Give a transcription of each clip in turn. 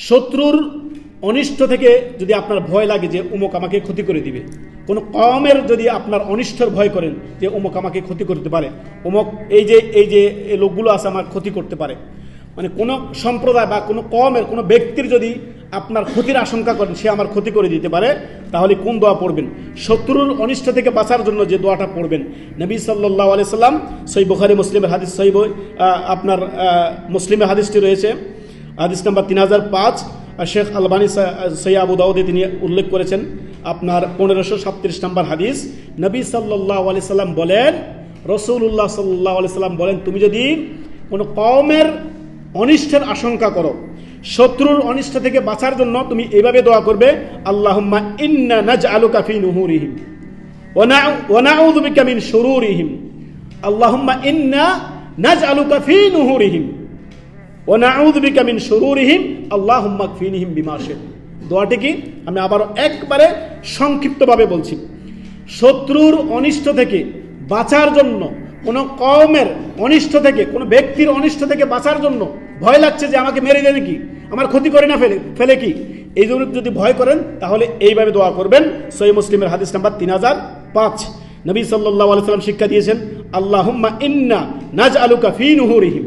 শত্রুর অনিষ্ট থেকে যদি আপনার ভয় লাগে যে অমুক আমাকে ক্ষতি করে দিবে, কোনো কওমের যদি আপনার অনিষ্টর ভয় করেন যে অমুক আমাকে ক্ষতি করতে পারে, অমুক এই যে লোকগুলো আছে আমার ক্ষতি করতে পারে, মানে কোনো সম্প্রদায় বা কোনো কওমের কোনো ব্যক্তির যদি আপনার ক্ষতির আশঙ্কা করেন সে আমার ক্ষতি করে দিতে পারে, তাহলে কোন দোয়া পড়বেন? শত্রুর অনিষ্ট থেকে বাঁচার জন্য যে দোয়াটা পড়বেন, নবী সাল্লাল্লাহু আলাইহি সাল্লাম, সহিহ বুখারী মুসলিমের হাদিস, সহিহ আপনার মুসলিমের হাদিসটি রয়েছে, হাদিস নাম্বার 3005, শেখ আলবানী সহিহ আবু দাউদে তিনি উল্লেখ করেছেন, আপনার 1537 নম্বর হাদিস। নবী সাল্লাল্লাহু আলাইহি সাল্লাম বলেন, রাসূলুল্লাহ সাল্লাল্লাহু আলাইহি সাল্লাম বলেন, তুমি যদি কোনো কওমের অনিষ্টের আশঙ্কা করো, শত্রুর অনিষ্ট থেকে বাঁচার জন্য তুমি এভাবে দোয়া করবে, আল্লাহুম্মা ইন্না নাজআলুকা ফি নুহুরিহিম ওয়া নাউযু বিকা মিন শুরুরিহিম, আল্লাহুম্মা ইন্না নাজআলুকা ফি নুহুরিহিম ওয়া নাউযু বিকা মিন শুরুরিহিম আল্লাহুম্মা কফিনিহিম বিমা শি'ত। দোয়াটি কি? আমি আবারও একবারে সংক্ষিপ্তভাবে বলছি। শত্রুর অনিষ্ট থেকে বাঁচার জন্য, কোনো কওমের অনিষ্ট থেকে, কোনো ব্যক্তির অনিষ্ট থেকে বাঁচার জন্য ভয় লাগছে যে আমাকে মেরে দেয় নাকি, আমার ক্ষতি করে না ফেলে কি, এই জন্য যদি ভয় করেন তাহলে এইভাবে দোয়া করবেন। সহিহ মুসলিমের হাদিস নাম্বার 3005। নবী সাল্লাল্লাহু আলাইহি সাল্লাম শিক্ষা দিয়েছেন, আল্লাহুম্মা ইন্না নাজআলুকা ফি নুহুরিহিম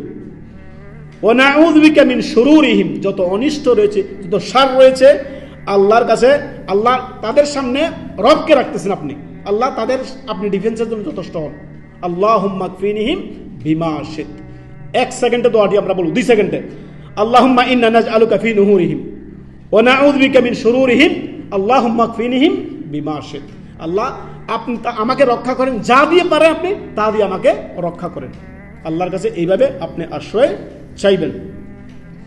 ওয়া নাউযু বিকা মিন শুরুরিহিম। যত অনিষ্ট রয়েছে, যত শার রয়েছে, আল্লাহর কাছে, আল্লাহ তাদের সামনে রবকে রাখতেছেন আপনি, আল্লাহ তাদের আপনি ডিফেন্সের জন্য যথেষ্ট হন। আল্লাহুম্মা কফিনিহিম বিমা শি'ত। 1 সেকেন্ডে দোয়াটি আমরা বলব, 2 সেকেন্ডে। আল্লাহুম্মা ইন্না নাজআলুকা ফি নুহুরিহিম ওয়া নাউযু বিকা মিন শুরুরিহিম আল্লাহুম্মা কফিনিহিম বিমা শি'ত। আল্লাহ আপনি আমাকে রক্ষা করেন, যা দিয়ে পারে আপনি তা দিয়ে আমাকে রক্ষা করেন। আল্লাহর কাছে এইভাবে আপনি আশ্রয় চাইবেন।